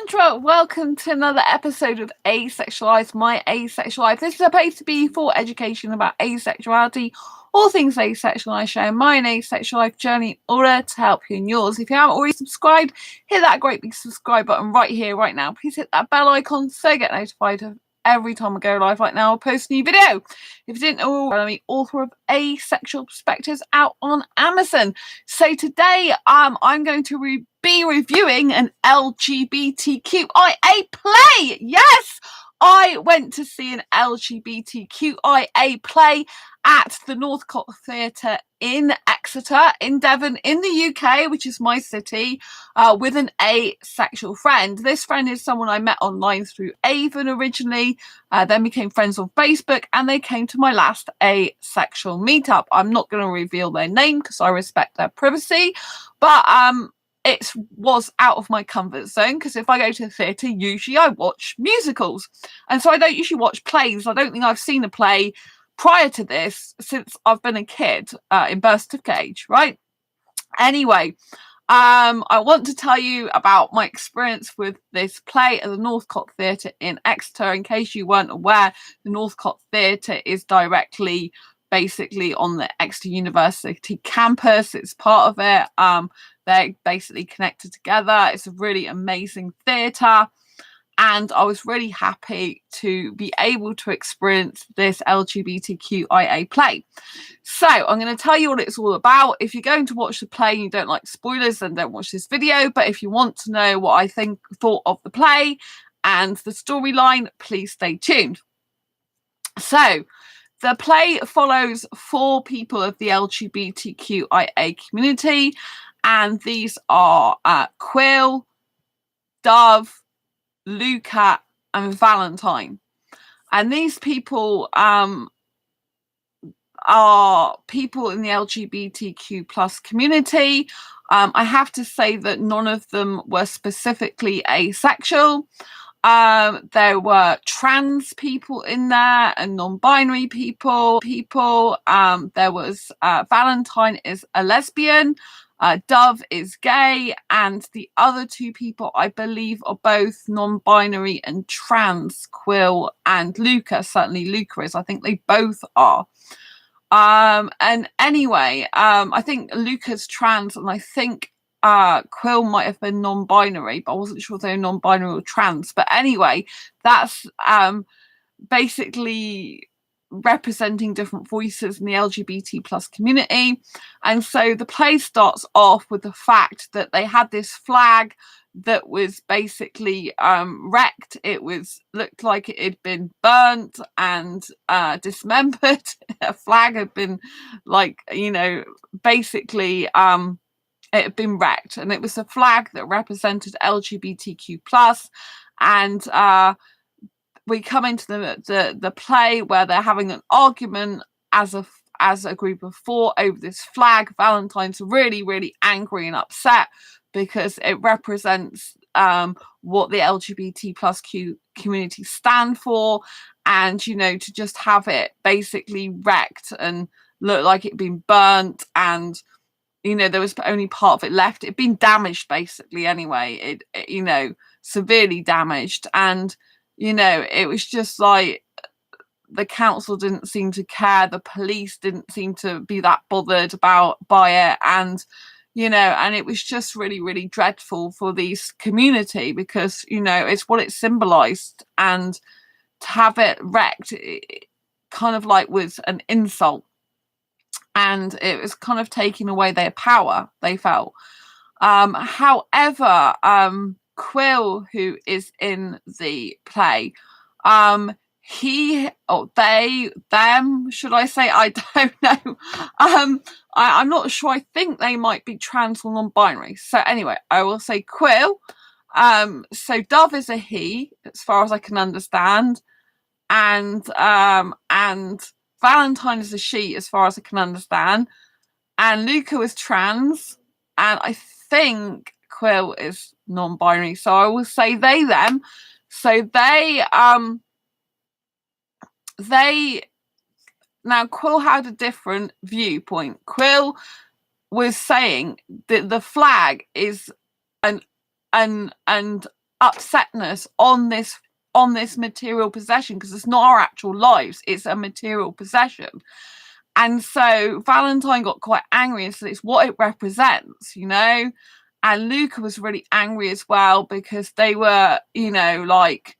Sandra, welcome to another episode of Asexualise, my asexual life. This is a place to be for education about asexuality, all things asexual. I share my asexual life journey in order to help you in yours. If you haven't already subscribed, hit that great big subscribe button right here, right now. Please hit that bell icon so you get notified of every time I go live. Right now I'll post a new video. If you didn't know, I'm the author of Asexual Perspectives out on Amazon. So today I'm going to be reviewing an LGBTQIA play. Yes, I went to see an LGBTQIA play at the Northcott Theatre in Exeter, in Devon, in the UK, which is my city, with an asexual friend. This friend is someone I met online through Avon originally, then became friends on Facebook, and they came to my last asexual meetup. I'm not going to reveal their name because I respect their privacy, but it was out of my comfort zone because if I go to the theatre, usually I watch musicals. And so I don't usually watch plays. I don't think I've seen a play prior to this since I've been a kid in Burst of Cage, right? Anyway, I want to tell you about my experience with this play at the Northcott Theatre in Exeter. In case you weren't aware, the Northcott Theatre is directly basically on the Exeter University campus. It's part of it. They're basically connected together. It's a really amazing theatre. And I was really happy to be able to experience this LGBTQIA play. So I'm going to tell you what it's all about. If you're going to watch the play and you don't like spoilers, then don't watch this video. But if you want to know what I thought of the play and the storyline, please stay tuned. So the play follows 4 people of the LGBTQIA community, and these are Quill, Dove, Luca, and Valentine. And these people are people in the LGBTQ plus community. I have to say that none of them were specifically asexual. There were trans people in there and non-binary people. There was Valentine is a lesbian, Dove is gay, and the other 2 people I believe are both non-binary and trans, Quill and Luca. Certainly Luca is. I think they both are. And anyway, I think Luca's trans, and I think Quill might have been non-binary, but I wasn't sure if they were non-binary or trans. But anyway, that's basically representing different voices in the LGBT plus community. And so the play starts off with the fact that they had this flag that was basically wrecked. It looked like it had been burnt and dismembered. A flag had been basically it had been wrecked, and it was a flag that represented LGBTQ plus. And we come into the play where they're having an argument as a group of 4 over this flag. Valentine's really, really angry and upset because it represents what the LGBT plus community stand for, and to just have it basically wrecked and look like it'd been burnt, and there was only part of it left. It'd been damaged basically anyway. It severely damaged, and it was just like the council didn't seem to care, the police didn't seem to be that bothered by it, and and it was just really, really dreadful for this community because it's what it symbolized, and to have it wrecked, it kind of like was an insult, and it was kind of taking away their power, they felt. However, Quill, who is in the play, them, should I say? I don't know. I'm not sure. I think they might be trans or non-binary. So anyway, I will say Quill. So Dove is a he, as far as I can understand, and Valentine is a she, as far as I can understand, and Luca is trans, and I think Quill is non-binary. So I will say they, them. So now Quill had a different viewpoint. Quill was saying that the flag is an upsetness on this material possession, because it's not our actual lives, it's a material possession. And so Valentine got quite angry and said it's what it represents, you know. And Luca was really angry as well, because they were, you know, like,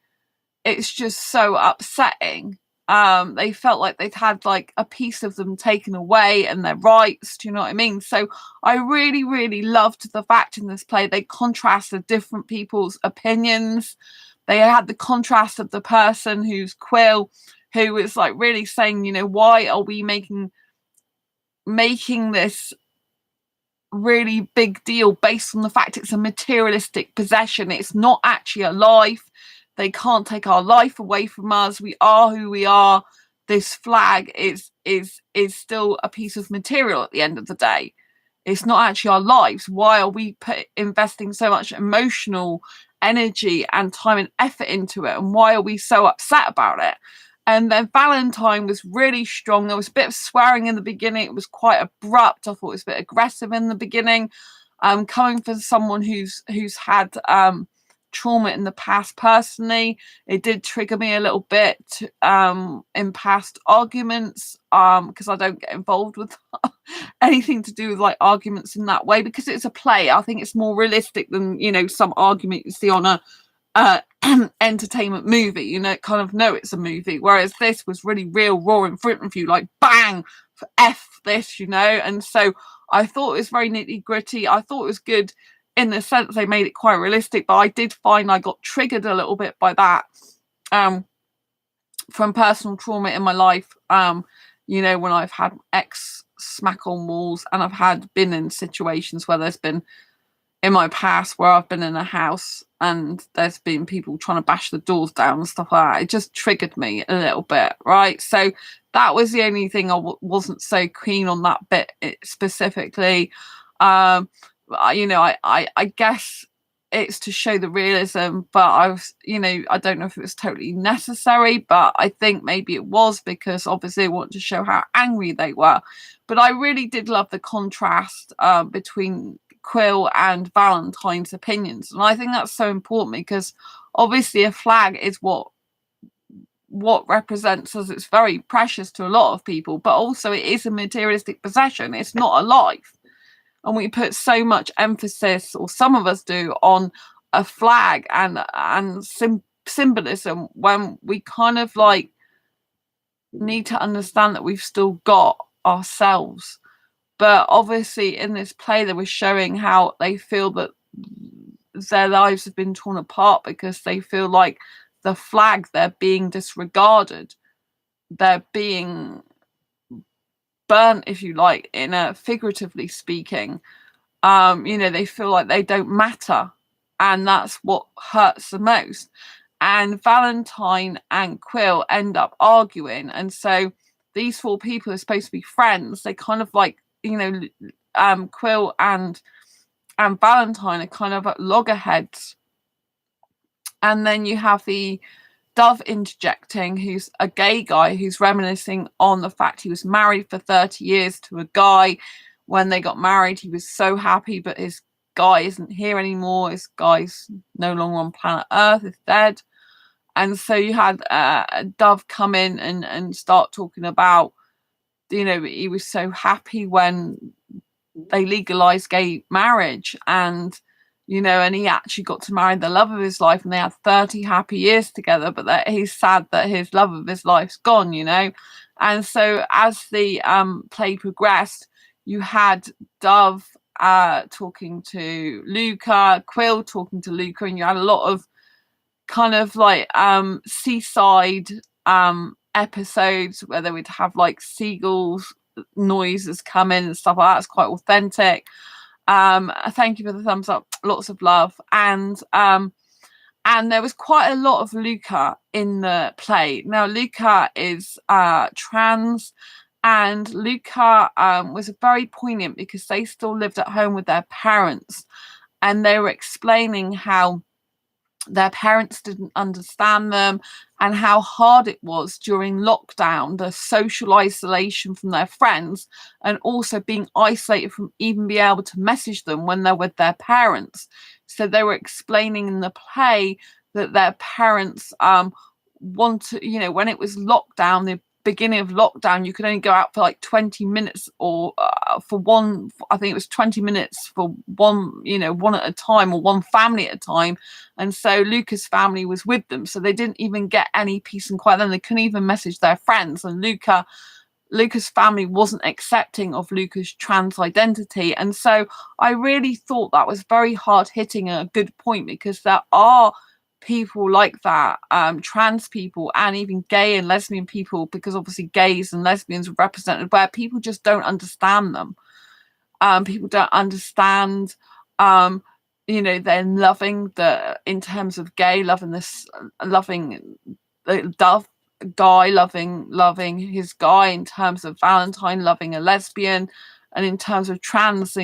it's just so upsetting. They felt like they'd had like a piece of them taken away and their rights, do you know what I mean? So I really, really loved the fact in this play they contrasted different people's opinions. They had the contrast of the person who's Quill, who was like really saying, you know, why are we making this really big deal based on the fact it's a materialistic possession? It's not actually a life. They can't take our life away from us. We are who we are. This flag is still a piece of material at the end of the day. It's not actually our lives. Why are we investing so much emotional energy and time and effort into it? And why are we so upset about it? And then Valentine was really strong. There was a bit of swearing in the beginning. It was quite abrupt. I thought it was a bit aggressive in the beginning. Coming from someone who's had trauma in the past personally, it did trigger me a little bit in past arguments, because I don't get involved with anything to do with like arguments in that way, because it's a play. I think it's more realistic than, you know, some argument you see on a entertainment movie, you know, kind of know it's a movie, whereas this was really real, raw in front of you, like bang, F this, you know. And so I thought it was very nitty gritty. I thought it was good in the sense they made it quite realistic, but I did find I got triggered a little bit by that from personal trauma in my life. You know, when I've had ex smack on walls, and I've had been in situations where there's been in my past where I've been in a house and there's been people trying to bash the doors down and stuff like that. It just triggered me a little bit, right? So that was the only thing I wasn't so keen on, that bit specifically. You know, I guess it's to show the realism, but I was, you know, I don't know if it was totally necessary, but I think maybe it was, because obviously I want to show how angry they were. But I really did love the contrast between Quill and Valentine's opinions, and I think that's so important, because obviously a flag is what represents us. It's very precious to a lot of people, but also it is a materialistic possession. It's not a life. And we put so much emphasis, or some of us do, on a flag and symbolism, when we kind of like need to understand that we've still got ourselves. But obviously in this play they were showing how they feel that their lives have been torn apart because they feel like the flag, they're being disregarded. They're being burnt, if you like, in a figuratively speaking. You know, they feel like they don't matter, and that's what hurts the most. And Valentine and Quill end up arguing, and so these four people are supposed to be friends. They kind of like, you know, Quill and Valentine are kind of at loggerheads. And then you have the Dove interjecting, who's a gay guy who's reminiscing on the fact he was married for 30 years to a guy. When they got married, he was so happy, but his guy isn't here anymore. His guy's no longer on planet Earth, is dead. And so you had Dove come in and start talking about, you know, he was so happy when they legalized gay marriage, and you know, and he actually got to marry the love of his life, and they had 30 happy years together, but that he's sad that his love of his life's gone, you know. And so as the play progressed, you had Dove talking to Luca, Quill talking to Luca, and you had a lot of kind of like seaside episodes where they would have like seagulls noises come in and stuff like that. It's quite authentic. Thank you for the thumbs up, lots of love. And there was quite a lot of Luca in the play. Now Luca is trans, and Luca was very poignant because they still lived at home with their parents, and they were explaining how their parents didn't understand them and how hard it was during lockdown, the social isolation from their friends, and also being isolated from even being able to message them when they're with their parents. So they were explaining in the play that their parents wanted, when it was lockdown, the beginning of lockdown, you could only go out for like 20 minutes or for one, I think it was 20 minutes for one, one at a time or one family at a time. And so Luca's family was with them. So they didn't even get any peace and quiet. Then they couldn't even message their friends. And Luca's family wasn't accepting of Luca's trans identity. And so I really thought that was very hard hitting and a good point, because there are people like that, trans people and even gay and lesbian people, because obviously gays and lesbians are represented, where people just don't understand them. People don't understand, they're loving in terms of gay, loving the dove guy, loving his guy, in terms of Valentine loving a lesbian, and in terms of trans,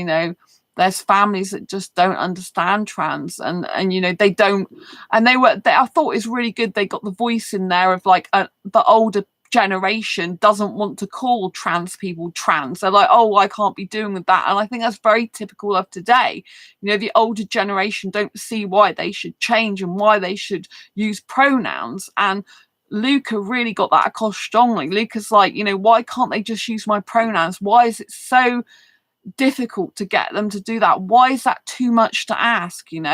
there's families that just don't understand trans, and they don't, and I thought it was really good they got the voice in there of like the older generation doesn't want to call trans people trans. They're like, oh, I can't be doing with that. And I think that's very typical of today. The older generation don't see why they should change and why they should use pronouns. And Luca really got that across strongly. Luca's like, why can't they just use my pronouns? Why is it so difficult to get them to do that? Why is that too much to ask? And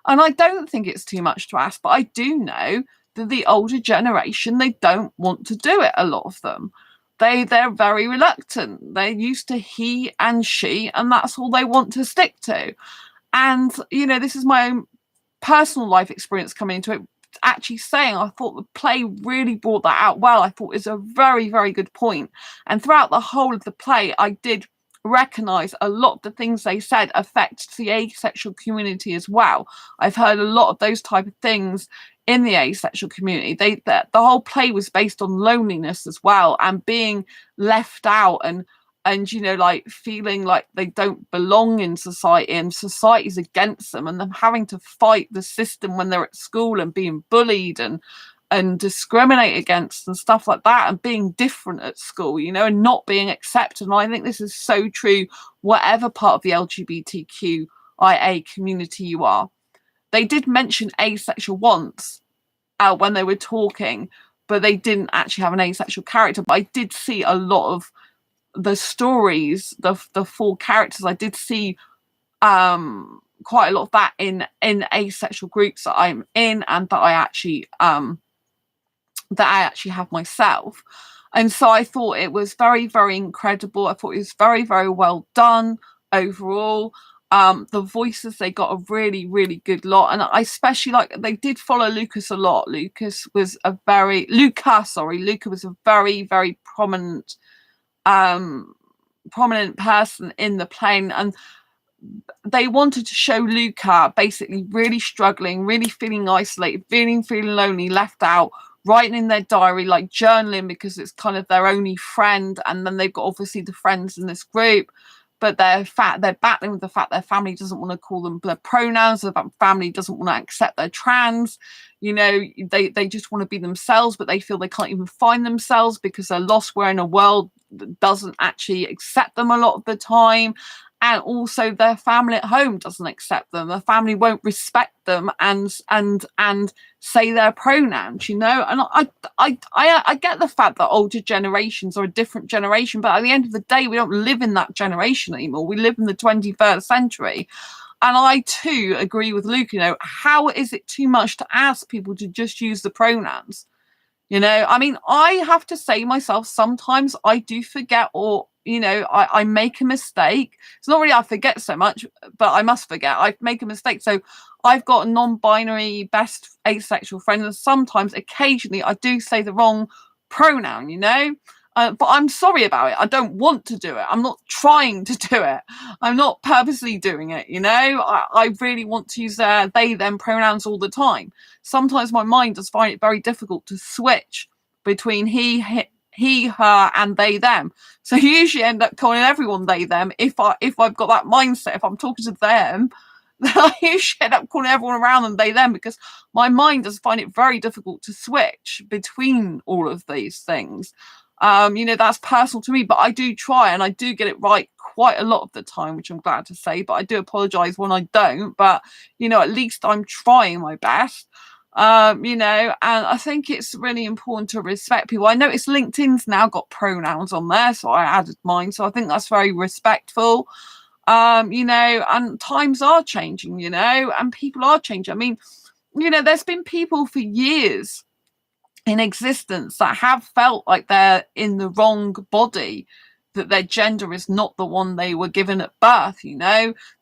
I don't think it's too much to ask, but I do know that the older generation, they don't want to do it. A lot of them, they're very reluctant. They're used to he and she, and that's all they want to stick to. And this is my own personal life experience coming into it, actually saying I thought the play really brought that out well. I thought it was a very, very good point. And throughout the whole of the play, I did recognize a lot of the things they said affect the asexual community as well. I've heard a lot of those type of things in the asexual community. The whole play was based on loneliness as well, and being left out, and like feeling like they don't belong in society, and society's against them, and them having to fight the system when they're at school, and being bullied and discriminate against and stuff like that, and being different at school, and not being accepted. And I think this is so true, whatever part of the LGBTQIA community you are. They did mention asexual once when they were talking, but they didn't actually have an asexual character. But I did see a lot of the stories, the four characters. I did see quite a lot of that in asexual groups that I'm in, and that I actually have myself. And so I thought it was very, very incredible. I thought it was very, very well done overall. The voices, they got a really, really good lot. And I especially like, they did follow Lucas a lot. Luca was a very, very prominent person in the play. And they wanted to show Luca basically really struggling, really feeling isolated, feeling lonely, left out, writing in their diary, like journaling, because it's kind of their only friend. And then they've got obviously the friends in this group, but they're battling with the fact their family doesn't want to call them their pronouns, the family doesn't want to accept their trans. They just want to be themselves, but they feel they can't even find themselves because they're lost. We're in a world that doesn't actually accept them a lot of the time. And also their family at home doesn't accept them. The family won't respect them and say their pronouns, And I get the fact that older generations are a different generation, but at the end of the day, we don't live in that generation anymore. We live in the 21st century. And I too agree with Luke, how is it too much to ask people to just use the pronouns? I mean, I have to say myself, sometimes I do forget, or I make a mistake. It's not really I forget so much, but I must forget. I make a mistake. So I've got a non-binary best asexual friend, and sometimes, occasionally, I do say the wrong pronoun, but I'm sorry about it. I don't want to do it. I'm not trying to do it. I'm not purposely doing it, I really want to use they, them pronouns all the time. Sometimes my mind does find it very difficult to switch between he, her, and they, them. So you usually end up calling everyone they, them. If I've got that mindset, if I'm talking to them, then I usually end up calling everyone around them they, them, because my mind does find it very difficult to switch between all of these things. That's personal to me, but I do try and I do get it right quite a lot of the time, which I'm glad to say, but I do apologize when I don't. But at least I'm trying my best. And I think it's really important to respect people. I noticed LinkedIn's now got pronouns on there, so I added mine. So I think that's very respectful. And times are changing, and people are changing. I mean, there's been people for years in existence that have felt like they're in the wrong body, that their gender is not the one they were given at birth.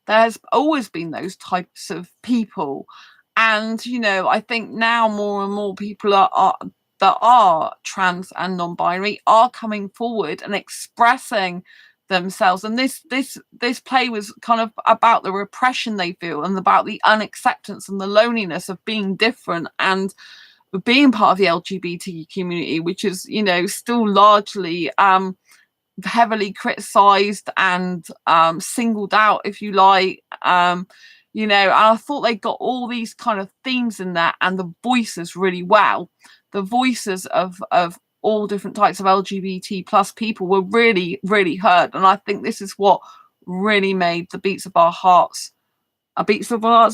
There's always been those types of people. And I think now more and more people that are trans and non-binary are coming forward and expressing themselves. And this play was kind of about the repression they feel and about the unacceptance and the loneliness of being different and being part of the LGBT community, which is still largely heavily criticized and singled out, if you like. And I thought they got all these kind of themes in there and the voices really well. The voices of all different types of LGBT plus people were really, really heard. And I think this is what really made the beats of our hearts. The beats of our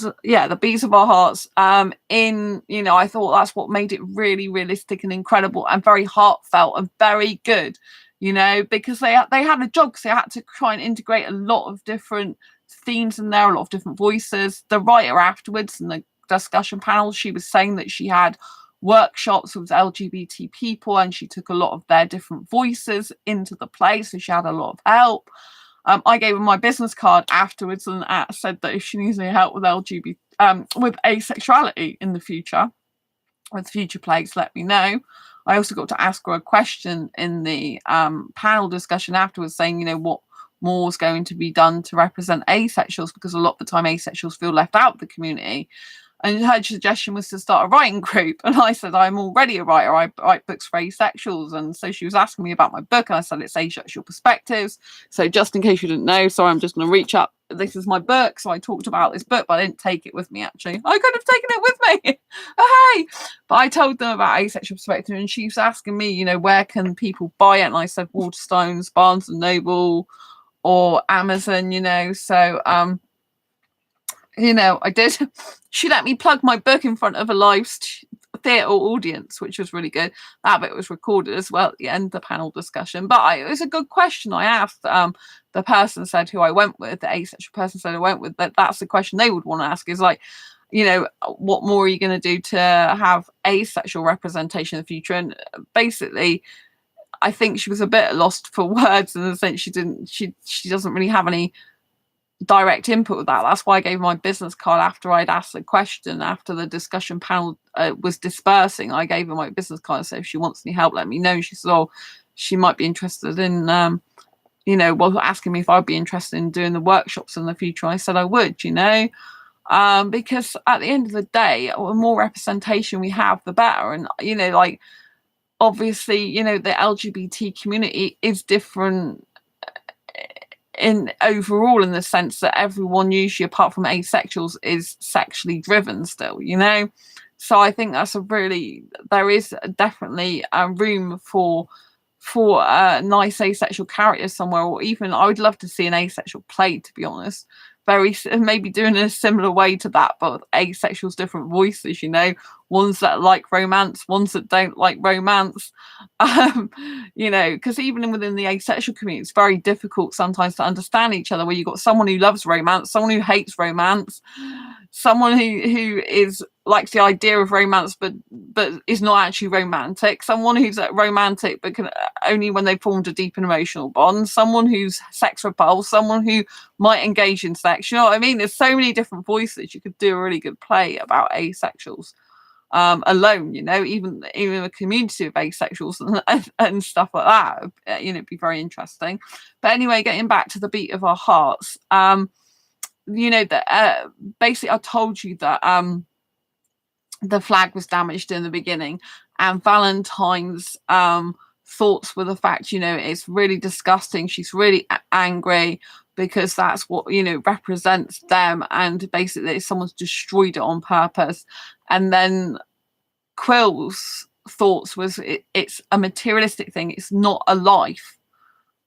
hearts. I thought that's what made it really realistic and incredible and very heartfelt and very good. Because they had a job, because they had to try and integrate a lot of different themes in there, a lot of different voices. The writer afterwards in the discussion panel, she was saying that she had workshops with LGBT people and she took a lot of their different voices into the play, so she had a lot of help. I gave her my business card afterwards and said that if she needs any help with with asexuality in the future, with future plays, let me know. I also got to ask her a question in the panel discussion afterwards, saying, what more is going to be done to represent asexuals, because a lot of the time asexuals feel left out of the community. And her suggestion was to start a writing group. And I said, I'm already a writer. I write books for asexuals. And so she was asking me about my book. And I said, it's Asexual Perspectives. So just in case you didn't know, sorry, I'm just going to reach up. This is my book. So I talked about this book, but I didn't take it with me, actually. I could have taken it with me. Oh, hey. But I told them about Asexual Perspective. And she was asking me, where can people buy it? And I said, Waterstones, Barnes and Noble, or Amazon, So, I did. She let me plug my book in front of a live theatre audience, which was really good. That bit was recorded as well at the end of the panel discussion. But it was a good question I asked. The person said who I went with, the asexual person said I went with, that's the question they would want to ask is like, what more are you going to do to have asexual representation in the future? And basically, I think she was a bit lost for words in the sense she doesn't really have any direct input with that. That's why I gave my business card after I'd asked the question. After the discussion panel was dispersing, I gave her my business card and said, if she wants any help, let me know. She said, she might be interested in asking me if I'd be interested in doing the workshops in the future. I said I would, because at the end of the day, the more representation we have, the better. And obviously, the LGBT community is different in overall, in the sense that everyone, usually apart from asexuals, is sexually driven still, So I think there is definitely a room for nice asexual characters somewhere, or even I would love to see an asexual play, to be honest. Maybe doing in a similar way to that, but with asexuals, different voices, ones that like romance, ones that don't like romance, because even within the asexual community, it's very difficult sometimes to understand each other, where you've got someone who loves romance, someone who hates romance, someone who likes the idea of romance but is not actually romantic, someone who's romantic but can only when they've formed a deep and emotional bond, someone who's sex repulsed, someone who might engage in sex. You know what I mean? There's so many different voices. You could do a really good play about asexuals alone, even a community of asexuals and stuff like that. It'd be very interesting. But anyway, getting back to the beat of our hearts, that basically I told you that the flag was damaged in the beginning, and Valentine's thoughts were the fact, it's really disgusting. She's really angry because that's what represents them, and basically someone's destroyed it on purpose. And then Quill's thoughts was it's a materialistic thing, it's not a life.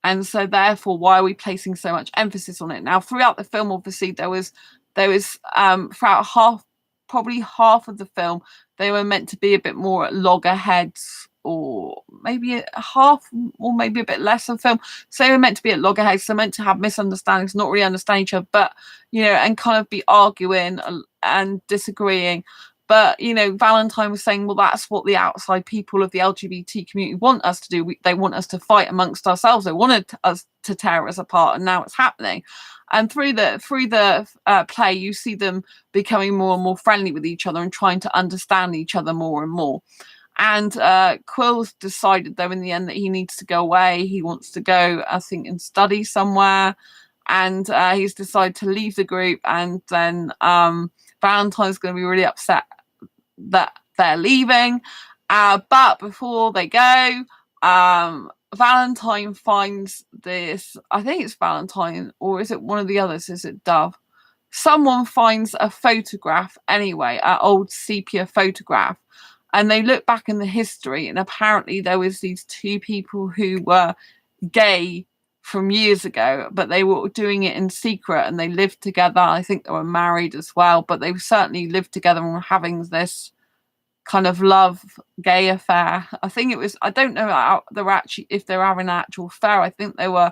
And so therefore, why are we placing so much emphasis on it? Now, throughout the film, obviously there was throughout probably half of the film, they were meant to be a bit more at loggerheads, or maybe a half, or maybe a bit less of film. So they were meant to be at loggerheads, so meant to have misunderstandings, not really understand each other, but and kind of be arguing and disagreeing. But Valentine was saying, well, that's what the outside people of the LGBT community want us to do. They want us to fight amongst ourselves. They wanted us to tear us apart, and now it's happening. And through the play, you see them becoming more and more friendly with each other and trying to understand each other more and more. And Quill's decided, though, in the end, that he needs to go away. He wants to go, I think, and study somewhere. And he's decided to leave the group. And then Valentine's going to be really upset that they're leaving. But before they go, Valentine finds this, I think it's Valentine, or is it one of the others? Is it Dove? Someone finds a photograph anyway, an old sepia photograph. And they look back in the history, and apparently there was these two people who were gay from years ago, but they were doing it in secret, and they lived together. I think they were married as well, but they certainly lived together and were having this kind of love gay affair. I think it was, I don't know if they were having an actual affair. I think they were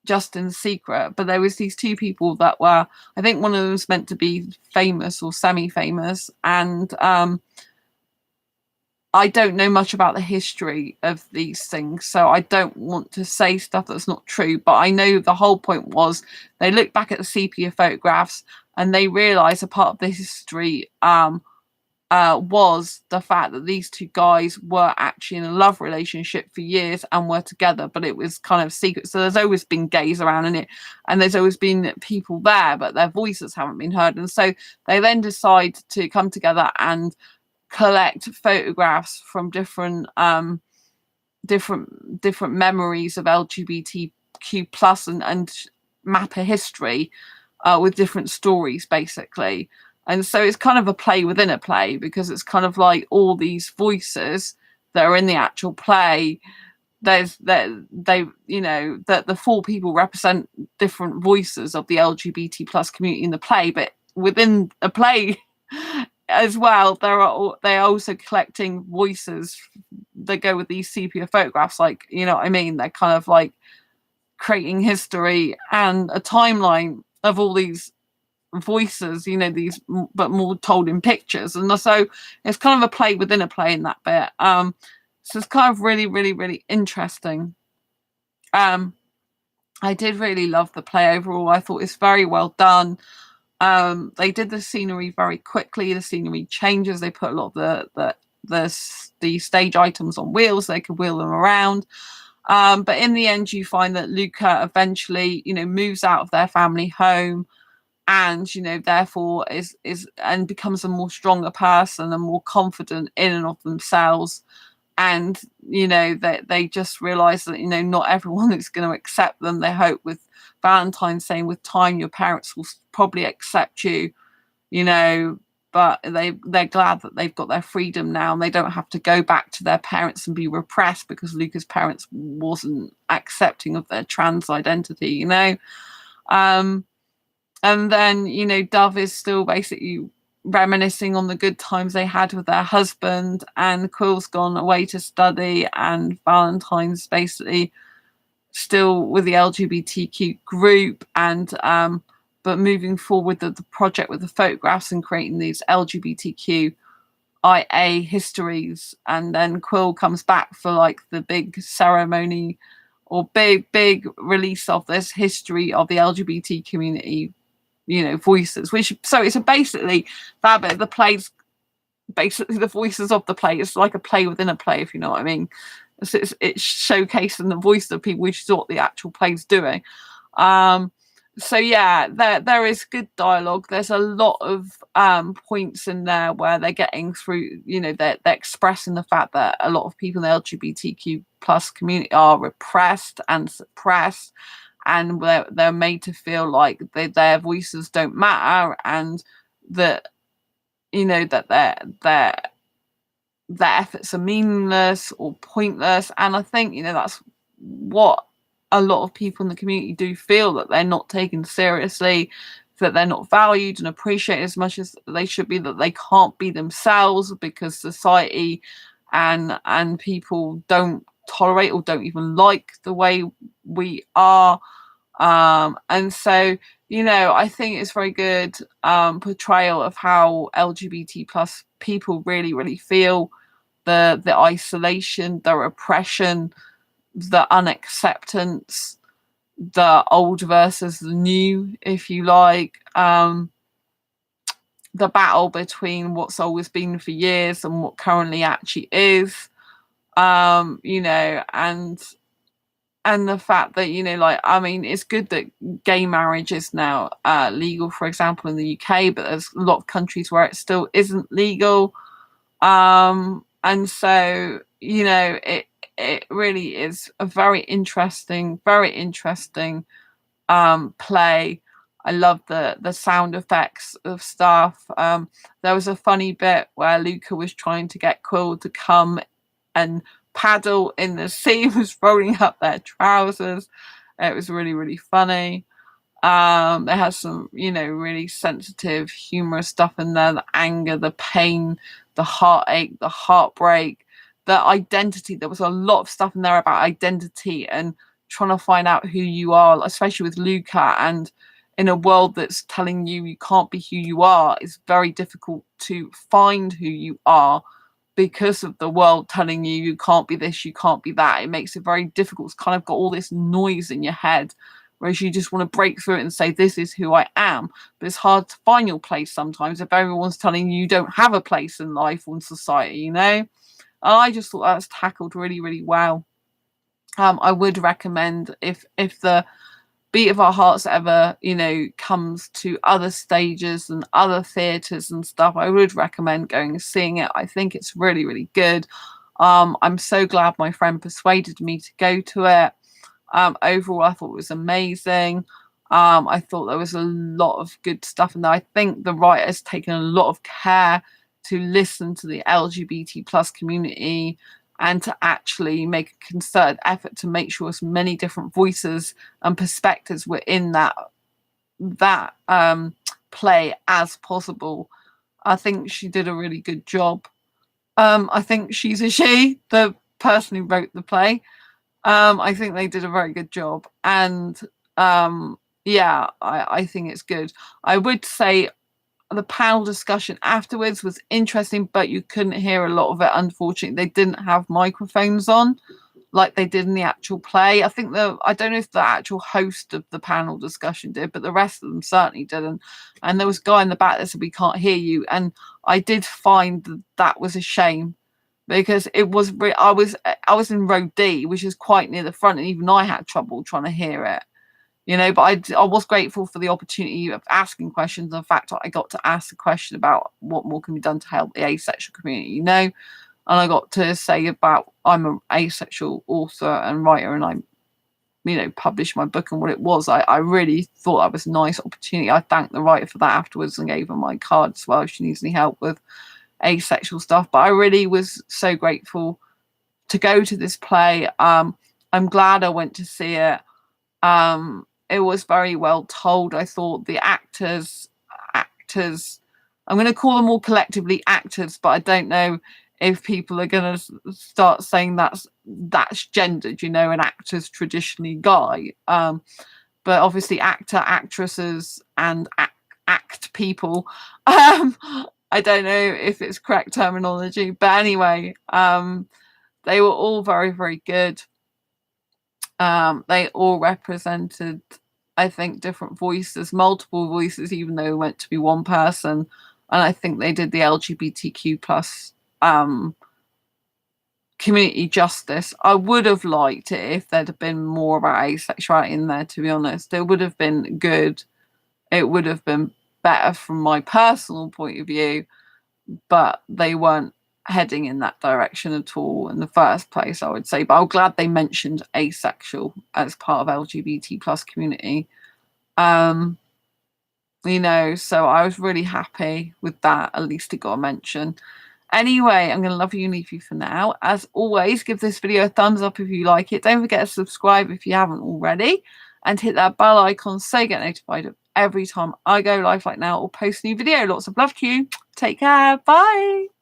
just in secret, but there was these two people that were, I think one of them was meant to be famous or semi-famous, and I don't know much about the history of these things, so I don't want to say stuff that's not true, but I know the whole point was they look back at the sepia photographs and they realise a part of the history was the fact that these two guys were actually in a love relationship for years and were together, but it was kind of secret. So there's always been gays around in it, and there's always been people there, but their voices haven't been heard. And so they then decide to come together and collect photographs from different memories of LGBTQ plus and map a history with different stories, basically. And so it's kind of a play within a play, because it's kind of like all these voices that are in the actual play. There's that the four people represent different voices of the LGBT plus community in the play, but within a play as well, they are also collecting voices that go with these sepia photographs. Like, you know what I mean? They're kind of like creating history and a timeline of all these voices, these, but more told in pictures. And so it's kind of a play within a play in that bit. So it's kind of really, really, really interesting. I did really love the play overall. I thought it's very well done. They did the scenery very quickly. The scenery changes. They put a lot of the stage items on wheels. So they could wheel them around. But in the end, you find that Luca eventually, moves out of their family home, and therefore is and becomes a more stronger person and more confident in and of themselves. And that they just realize that not everyone is going to accept them. They hope, with Valentine saying, with time your parents will probably accept you, but they're glad that they've got their freedom now, and they don't have to go back to their parents and be repressed because Luca's parents wasn't accepting of their trans identity. And then, Dove is still basically reminiscing on the good times they had with their husband, and Quill's gone away to study, and Valentine's basically still with the LGBTQ group, and but moving forward with the project with the photographs and creating these LGBTQIA histories. And then Quill comes back for like the big ceremony or big release of this history of the LGBT community, voices, so it's basically that bit of the play's basically the voices of the play. It's like a play within a play, if you know what I mean. It's showcasing the voice of people, which is what the actual play's doing. So yeah, there is good dialogue. There's a lot of points in there where they're getting through, they're expressing the fact that a lot of people in the LGBTQ plus community are repressed and suppressed, and they're made to feel like their voices don't matter, and that that their efforts are meaningless or pointless. And I think, that's what a lot of people in the community do feel, that they're not taken seriously, that they're not valued and appreciated as much as they should be, that they can't be themselves because society and people don't tolerate or don't even like the way we are. And so, I think it's very good portrayal of how LGBT plus people really, really feel, the isolation, the repression, the unacceptance, the old versus the new, if you like, the battle between what's always been for years and what currently actually is, and the fact that, it's good that gay marriage is now legal, for example, in the UK, but there's a lot of countries where it still isn't legal. And so, it really is a very interesting play. I love the sound effects of stuff. There was a funny bit where Luca was trying to get Quill to come and paddle in the sea, was rolling up their trousers. It was really, really funny. It has some, really sensitive, humorous stuff in there. The anger, the pain, the heartache, the heartbreak, the identity. There was a lot of stuff in there about identity and trying to find out who you are, especially with Luca. And in a world that's telling you can't be who you are, it's very difficult to find who you are because of the world telling you can't be this, you can't be that. It makes it very difficult. It's kind of got all this noise in your head, whereas you just want to break through it and say, this is who I am. But it's hard to find your place sometimes if everyone's telling you don't have a place in life or in society, And I just thought that was tackled really, really well. I would recommend, if the Beat of Our Hearts ever, comes to other stages and other theatres and stuff, I would recommend going and seeing it. I think it's really, really good. I'm so glad my friend persuaded me to go to it. Overall, I thought it was amazing. I thought there was a lot of good stuff in there. I think the writer's taken a lot of care to listen to the LGBT plus community and to actually make a concerted effort to make sure as many different voices and perspectives were in that play as possible. I think she did a really good job. I think she's a she, the person who wrote the play. I think they did a very good job. And I think it's good. I would say the panel discussion afterwards was interesting, but you couldn't hear a lot of it, unfortunately. They didn't have microphones on like they did in the actual play. I don't know if the actual host of the panel discussion did, but the rest of them certainly didn't. And there was a guy in the back that said, we can't hear you. And I did find that was a shame, because I was in row D, which is quite near the front, and even I had trouble trying to hear it. But I was grateful for the opportunity of asking questions. In fact, I got to ask the question about what more can be done to help the asexual community, and I got to say about I'm an asexual author and writer, and I, published my book and what it was. I really thought that was a nice opportunity. I thanked the writer for that afterwards and gave her my card as well if she needs any help with asexual stuff. But I really was so grateful to go to this play. I'm glad I went to see it. It was very well told. I thought the actors, I'm going to call them all collectively actors, but I don't know if people are going to start saying that's gendered, an actor's traditionally guy. But obviously actor, actresses and act people. I don't know if it's correct terminology, but anyway, they were all very, very good. They all represented, I think, different voices, multiple voices, even though it went to be one person. And I think they did the LGBTQ plus community justice. I would have liked it if there'd have been more about asexuality in there, to be honest. It would have been good. It would have been better from my personal point of view, but they weren't heading in that direction at all in the first place, I would say. But I'm glad they mentioned asexual as part of LGBT plus community. So I was really happy with that. At least it got a mention. Anyway, I'm going to love you and leave you for now. As always, give this video a thumbs up if you like it. Don't forget to subscribe if you haven't already. And hit that bell icon so you get notified of every time I go live like now or post a new video. Lots of love to you. Take care. Bye.